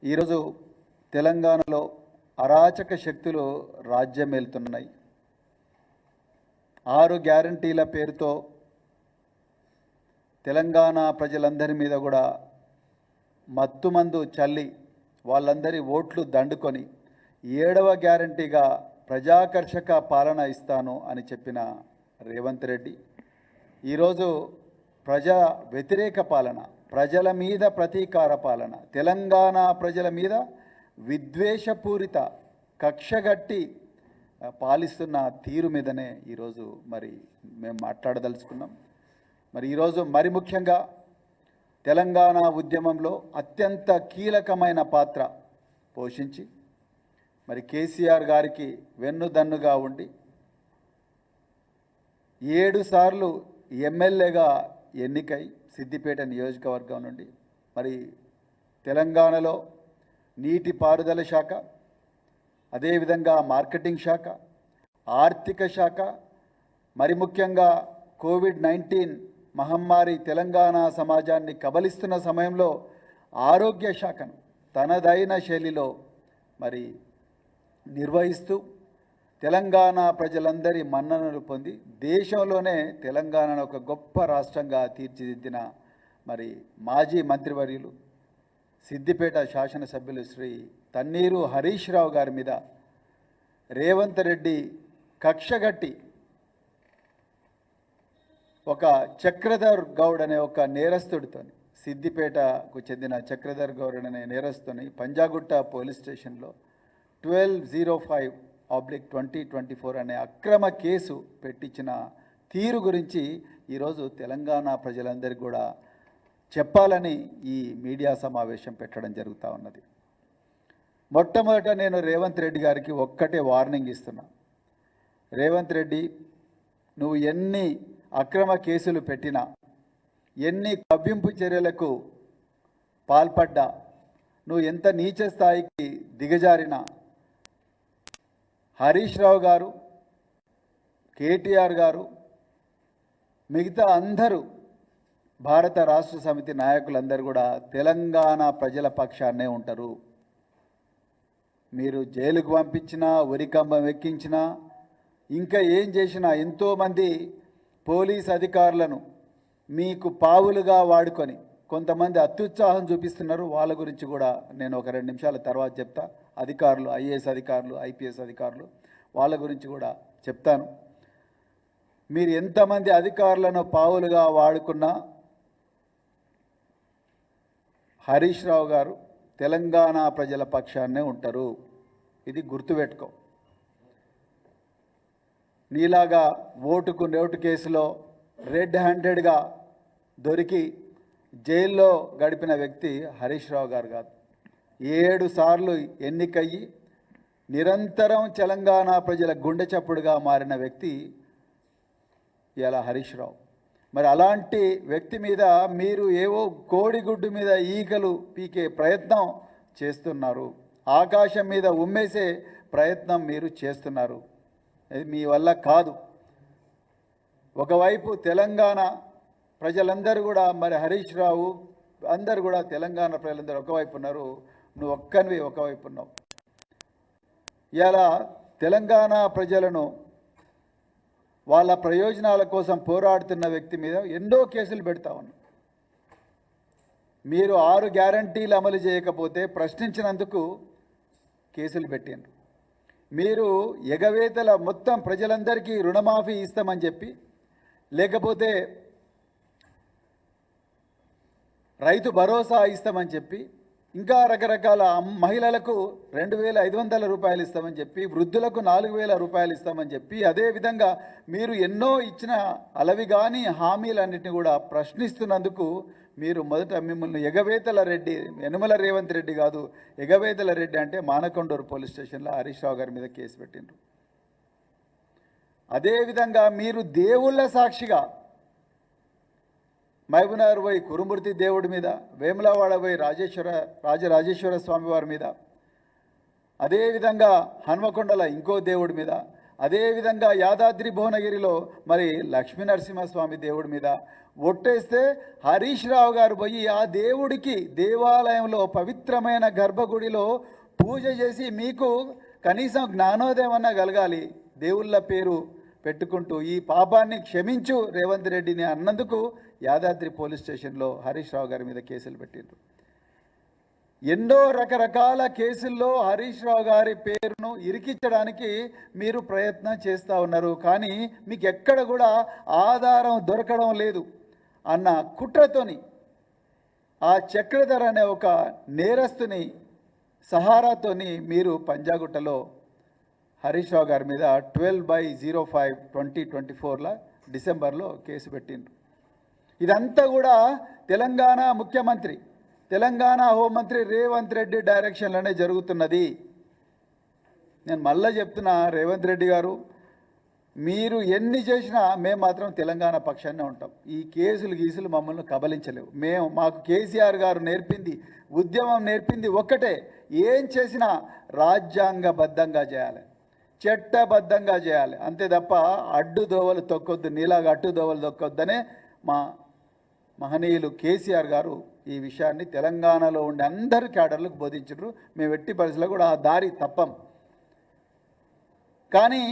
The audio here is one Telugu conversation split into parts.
ఈరోజు తెలంగాణలో అరాచక శక్తులు రాజ్యం వెళ్తున్నాయి. 6 గ్యారంటీల పేరుతో తెలంగాణ ప్రజలందరి మీద కూడా మత్తుమందు చల్లి వాళ్ళందరి ఓట్లు దండుకొని 7వ గ్యారంటీగా ప్రజాకర్షక పాలన ఇస్తాను అని చెప్పిన రేవంత్ రెడ్డి ఈరోజు ప్రజా వ్యతిరేక పాలన, ప్రజల మీద ప్రతీకార పాలన, తెలంగాణ ప్రజల మీద విద్వేషపూరిత కక్షగట్టి పాలిస్తున్న తీరు మీదనే ఈరోజు మరి మేము మాట్లాడదలుచుకున్నాం. మరి ఈరోజు మరి ముఖ్యంగా తెలంగాణ ఉద్యమంలో అత్యంత కీలకమైన పాత్ర పోషించి మరి కేసీఆర్ గారికి వెన్నుదన్నుగా ఉండి 7 సార్లు ఎమ్మెల్యేగా ఎన్నికై సిద్దిపేట నియోజకవర్గం నుండి మరి తెలంగాణలో నీటిపారుదల శాఖ, అదేవిధంగా మార్కెటింగ్ శాఖ, ఆర్థిక శాఖ, మరి ముఖ్యంగా కోవిడ్-19 మహమ్మారి తెలంగాణ సమాజాన్ని కబలిస్తున్న సమయంలో ఆరోగ్య శాఖను తనదైన శైలిలో మరి నిర్వహిస్తూ తెలంగాణ ప్రజలందరి మన్ననలు పొంది దేశంలోనే తెలంగాణను ఒక గొప్ప రాష్ట్రంగా తీర్చిదిద్దిన మరి మాజీ మంత్రివర్యులు సిద్దిపేట శాసనసభ్యులు శ్రీ తన్నీరు హరీష్ రావు గారి మీద రేవంత్ రెడ్డి కక్షగట్టి ఒక చక్రధర్ గౌడ్ అనే ఒక నేరస్తుడితో, సిద్దిపేటకు చెందిన చక్రధర్ గౌడ్ అనే నేరస్తుని పంజాగుట్ట పోలీస్ స్టేషన్లో 1205/2024 అనే అక్రమ కేసు పెట్టించిన తీరు గురించి ఈరోజు తెలంగాణ ప్రజలందరికీ కూడా చెప్పాలని ఈ మీడియా సమావేశం పెట్టడం జరుగుతూ ఉన్నది. మొట్టమొదట నేను రేవంత్ రెడ్డి గారికి ఒక్కటే వార్నింగ్ ఇస్తున్నా. రేవంత్ రెడ్డి, నువ్వు ఎన్ని అక్రమ కేసులు పెట్టినా, ఎన్ని కవ్వింపు చర్యలకు పాల్పడ్డా, నువ్వు ఎంత నీచ స్థాయికి దిగజారినా హరీష్ రావు గారు, కేటీఆర్ గారు, మిగతా అందరూ భారత రాష్ట్ర సమితి నాయకులందరూ కూడా తెలంగాణ ప్రజల పక్షాన్నే ఉంటారు. మీరు జైలుకు పంపించినా, ఉరికంబం ఎక్కించినా, ఇంకా ఏం చేసినా ఎంతోమంది పోలీస్ అధికారులను మీకు పావులుగా వాడుకొని కొంతమంది అత్యుత్సాహం చూపిస్తున్నారు. వాళ్ళ గురించి కూడా నేను ఒక 2 నిమిషాల తర్వాత చెప్తా. అధికారులు, ఐఏఎస్ అధికారులు, ఐపీఎస్ అధికారులు, వాళ్ళ గురించి కూడా చెప్తాను. మీరు ఎంతమంది అధికారులను పావులుగా వాడుకున్నా హరీష్ రావు గారు తెలంగాణ ప్రజల పక్షాన్నే ఉంటారు. ఇది గుర్తుపెట్టుకో. నీలాగా ఓటుకు నోటు కేసులో రెడ్ హ్యాండెడ్గా దొరికి జైల్లో గడిపిన వ్యక్తి హరీష్ రావు గారు కాదు. 7 సార్లు ఎన్నికయ్యి నిరంతరం తెలంగాణ ప్రజల గుండె చప్పుడుగా మారిన వ్యక్తి ఇలా హరీష్ రావు. మరి అలాంటి వ్యక్తి మీద మీరు ఏవో కోడిగుడ్డు మీద ఈగలు పీకే ప్రయత్నం చేస్తున్నారు. ఆకాశం మీద ఉమ్మేసే ప్రయత్నం మీరు చేస్తున్నారు. అది మీ వల్ల కాదు. ఒకవైపు తెలంగాణ ప్రజలందరూ కూడా మరి హరీష్ రావు అందరూ కూడా తెలంగాణ ప్రజలందరూ ఒకవైపు ఉన్నారు, నువ్వు ఒక్కనివి ఒకవైపు ఉన్నావు. ఇలా తెలంగాణ ప్రజలను వాళ్ళ ప్రయోజనాల కోసం పోరాడుతున్న వ్యక్తి మీద ఎన్నో కేసులు పెడతా ఉన్నావు. మీరు 6 గ్యారంటీలు అమలు చేయకపోతే ప్రశ్నించినందుకు కేసులు పెట్టిండ్రు. మీరు ఎగవేతల మొత్తం ప్రజలందరికీ రుణమాఫీ ఇస్తామని చెప్పి, లేకపోతే రైతు భరోసా ఇస్తామని చెప్పి, ఇంకా రకరకాల మహిళలకు 2,500 రూపాయలు ఇస్తామని చెప్పి, వృద్ధులకు 4,000 రూపాయలు ఇస్తామని చెప్పి, అదేవిధంగా మీరు ఎన్నో ఇచ్చిన అలవి కానీ హామీలన్నింటినీ కూడా ప్రశ్నిస్తున్నందుకు మీరు మొదట మిమ్మల్ని ఎగవేతల రెడ్డి, యనమల రేవంత్ రెడ్డి కాదు, ఎగవేతల రెడ్డి అంటే మానకొండూరు పోలీస్ స్టేషన్లో హరీష్ రావు గారి మీద కేసు పెట్టిండ్రు. అదేవిధంగా మీరు దేవుళ్ళ సాక్షిగా మహబూబ్నగర్ పోయి కురుమూర్తి దేవుడి మీద, వేములవాడ పోయి రాజరాజేశ్వర స్వామి వారి మీద, అదేవిధంగా హన్మకొండల ఇంకో దేవుడి మీద, అదేవిధంగా యాదాద్రి భువనగిరిలో మరి లక్ష్మీ నరసింహస్వామి దేవుడి మీద ఒట్టేస్తే హరీష్ రావు గారు పోయి ఆ దేవుడికి దేవాలయంలో పవిత్రమైన గర్భగుడిలో పూజ చేసి మీకు కనీసం జ్ఞానోదయం అన్నా కలగాలి, దేవుళ్ళ పేరు పెట్టుకుంటూ ఈ పాపాన్ని క్షమించు రేవంత్ రెడ్డిని అన్నందుకు యాదాద్రి పోలీస్ స్టేషన్లో హరీష్ రావు గారి మీద కేసులు పెట్టిండ్రు. ఎన్నో రకరకాల కేసుల్లో హరీష్ రావు గారి పేరును ఇరికించడానికి మీరు ప్రయత్నం చేస్తూ ఉన్నారు. కానీ మీకు ఎక్కడ కూడా ఆధారం దొరకడం లేదు అన్న కుట్రతోని ఆ చక్రధర్ అనే ఒక నేరస్తుని సహారాతోని మీరు పంజాగుట్టలో హరీష్ రావు గారి మీద 12/05/2024 డిసెంబర్లో కేసు పెట్టిండ్రు. ఇదంతా కూడా తెలంగాణ ముఖ్యమంత్రి, తెలంగాణ హోంమంత్రి రేవంత్ రెడ్డి డైరెక్షన్లోనే జరుగుతున్నది. నేను మళ్ళీ చెప్తున్నా, రేవంత్ రెడ్డి గారు మీరు ఎన్ని చేసినా మేము మాత్రం తెలంగాణ పక్షాన్నే ఉంటాం. ఈ కేసులు మమ్మల్ని కబలించలేవు. మాకు కేసీఆర్ గారు నేర్పింది, ఉద్యమం నేర్పింది ఒక్కటే, ఏం చేసినా రాజ్యాంగబద్ధంగా చేయాలి, చట్టబద్ధంగా చేయాలి, అంతే తప్ప అడ్డు దోవలు తొక్కొద్దు, నీలాగా అడ్డు దోవలు తొక్కొద్దనే మా మహనీయులు కేసీఆర్ గారు ఈ విషయాన్ని తెలంగాణలో ఉండే అందరు క్యాడర్లకు బోధించారు. మేము ఎట్టి పరిస్థితుల్లో కూడా ఆ దారి తప్పం. కానీ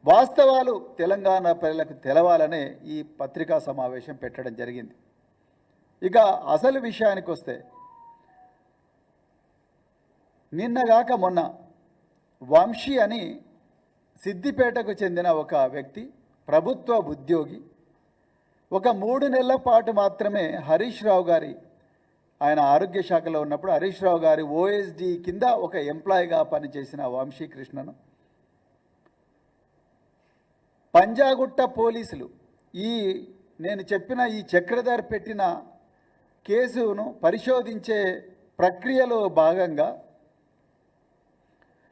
వాస్తవాలు తెలంగాణ ప్రజలకు తెలవాలనే ఈ పత్రికా సమావేశం పెట్టడం జరిగింది. ఇక అసలు విషయానికి వస్తే, నిన్నగాక మొన్న వంశీ అని సిద్దిపేటకు చెందిన ఒక వ్యక్తి, ప్రభుత్వ ఉద్యోగి, ఒక 3 నెలల పాటు మాత్రమే హరీష్ రావు గారి, ఆయన ఆరోగ్య శాఖలో ఉన్నప్పుడు హరీష్ రావు గారి ఓఎస్డి కింద ఒక ఎంప్లాయీగా పనిచేసిన వంశీ కృష్ణను పంజాగుట్ట పోలీసులు నేను చెప్పిన ఈ చక్రధర్ పెట్టిన కేసును పరిశోధించే ప్రక్రియలో భాగంగా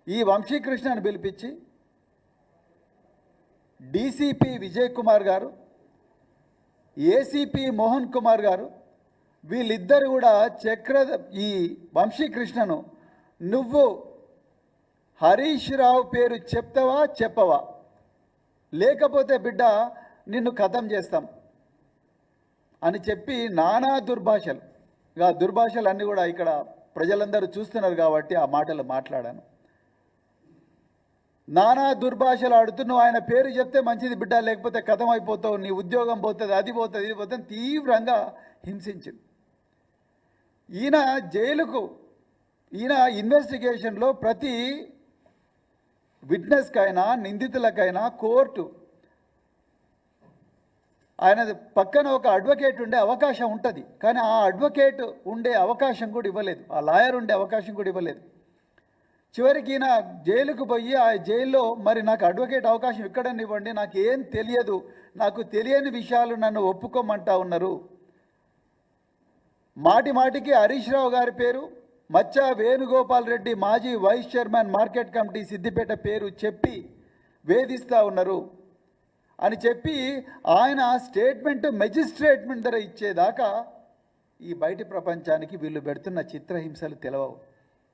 ఈ వంశీకృష్ణను పిలిపించి డీసీపీ విజయ్ కుమార్ గారు, ఏసీపీ మోహన్ కుమార్ గారు, వీళ్ళిద్దరు కూడా ఈ వంశీకృష్ణను నువ్వు హరీష్ రావు పేరు చెప్తావా చెప్పవా, లేకపోతే బిడ్డ నిన్ను ఖతం చేస్తాం అని చెప్పి నానా దుర్భాషలు, దుర్భాషలు అన్నీ కూడా ఇక్కడ ప్రజలందరూ చూస్తున్నారు కాబట్టి ఆ మాటలు మాట్లాడాను. నానా దుర్భాషలు ఆడుతూ నువ్వు ఆయన పేరు చెప్తే మంచిది బిడ్డ, లేకపోతే ఖతం అయిపోతావు, నీ ఉద్యోగం పోతుంది, అది పోతుంది, ఇది పోతుంది, తీవ్రంగా హింసించింది. ఈయన ఇన్వెస్టిగేషన్లో ప్రతి విట్నెస్కైనా నిందితులకైనా కోర్టు ఆయన పక్కన ఒక అడ్వకేట్ ఉండే అవకాశం ఉంటుంది. కానీ ఆ అడ్వకేట్ ఉండే అవకాశం కూడా ఇవ్వలేదు, ఆ లాయర్ ఉండే అవకాశం కూడా ఇవ్వలేదు. చివరికి ఈయన జైలుకు పోయి ఆ జైల్లో మరి నాకు అడ్వకేట్ అవకాశం ఇక్కడని ఇవ్వండి, నాకు ఏం తెలియదు, నాకు తెలియని విషయాలు నన్ను ఒప్పుకోమంటా ఉన్నారు. మాటికి హరీష్ రావు గారి పేరు, మచ్చా వేణుగోపాల్ రెడ్డి మాజీ vice chairman market committee Siddipet పేరు చెప్పి వేధిస్తూ ఉన్నారు అని చెప్పి ఆయన స్టేట్మెంట్ మెజిస్ట్రేట్మెంట్ ధర ఇచ్చేదాకా ఈ బయటి ప్రపంచానికి వీళ్ళు పెడుతున్న చిత్రహింసలు తెలవవు.